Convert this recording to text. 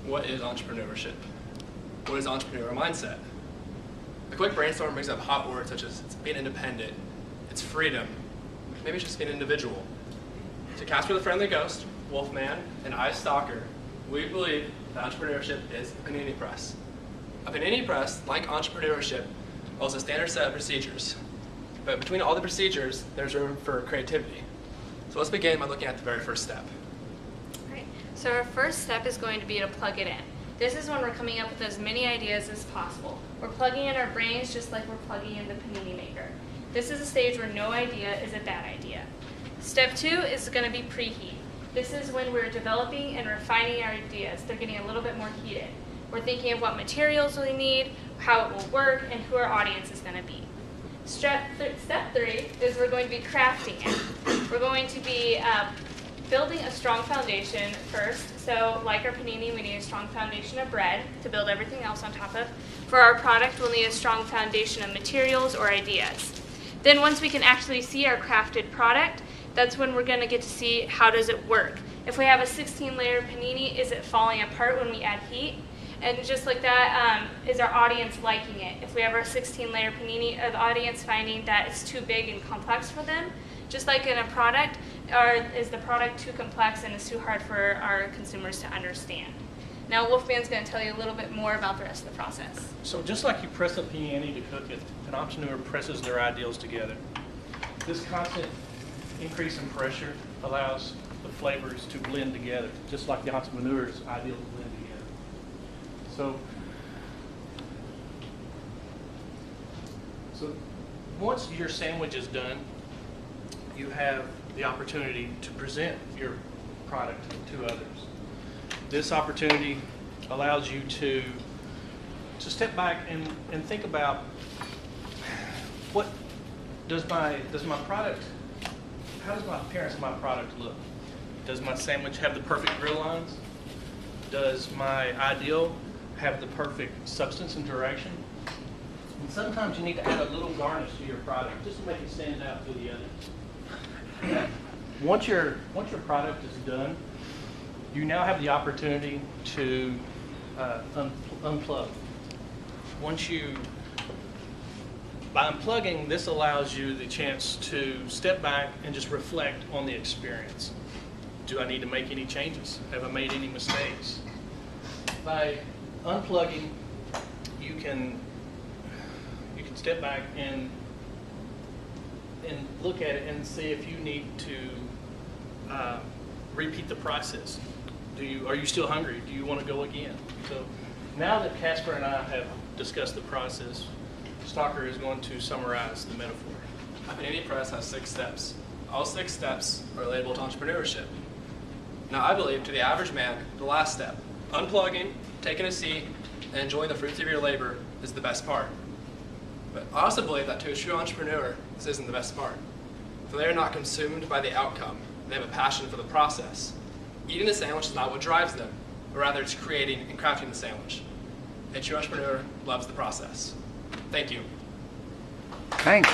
What is entrepreneurship? What is entrepreneurial mindset? A quick brainstorm brings up hot words such as it's being independent, it's freedom, maybe it's just being an individual. To Casper the Friendly Ghost, Wolfman, and I, Stalker, we believe that entrepreneurship is a panini press. A panini press, like entrepreneurship, follows a standard set of procedures. But between all the procedures, there's room for creativity. So let's begin by looking at the very first step. Right. So our first step is going to be to plug it in. This is when we're coming up with as many ideas as possible. We're plugging in our brains just like we're plugging in the panini maker. This is a stage where no idea is a bad idea. Step 2 is going to be preheat. This is when we're developing and refining our ideas. They're getting a little bit more heated. We're thinking of what materials we need, how it will work, and who our audience is going to be. Step 3 is we're going to be crafting it. We're going to be building a strong foundation first. So like our panini, we need a strong foundation of bread to build everything else on top of. For our product, we'll need a strong foundation of materials or ideas. Then once we can actually see our crafted product, that's when we're going to get to see how does it work. If we have a 16-layer panini, is it falling apart when we add heat? And just like that, is our audience liking it? If we have our 16-layer panini, the audience finding that it's too big and complex for them, just like in a product, or is the product too complex and it's too hard for our consumers to understand? Now Wolfman's going to tell you a little bit more about the rest of the process. So just like you press a peony to cook it, an entrepreneur presses their ideals together. This constant increase in pressure allows the flavors to blend together, just like the entrepreneur's ideals blend together. So once your sandwich is done, you have the opportunity to present your product to others. This opportunity allows you to step back and think about what does my product, how does my appearance of my product look? Does my sandwich have the perfect grill lines? Does my ideal have the perfect substance and direction? And sometimes you need to add a little garnish to your product just to make it stand out to the others. Once your product is done, you now have the opportunity to unplug. By unplugging, this allows you the chance to step back and just reflect on the experience. Do I need to make any changes? Have I made any mistakes? By unplugging, you can step back and look at it and see if you need to repeat the process. Are you still hungry? Do you want to go again? So now that Casper and I have discussed the process, Stalker is going to summarize the metaphor. A panini press has 6 steps. All 6 steps are relatable to entrepreneurship. Now I believe to the average man, the last step, unplugging, taking a seat, and enjoying the fruits of your labor is the best part. But I also believe that to a true entrepreneur, this isn't the best part. For they are not consumed by the outcome. They have a passion for the process. Eating the sandwich is not what drives them, but rather it's creating and crafting the sandwich. A true entrepreneur loves the process. Thank you. Thanks.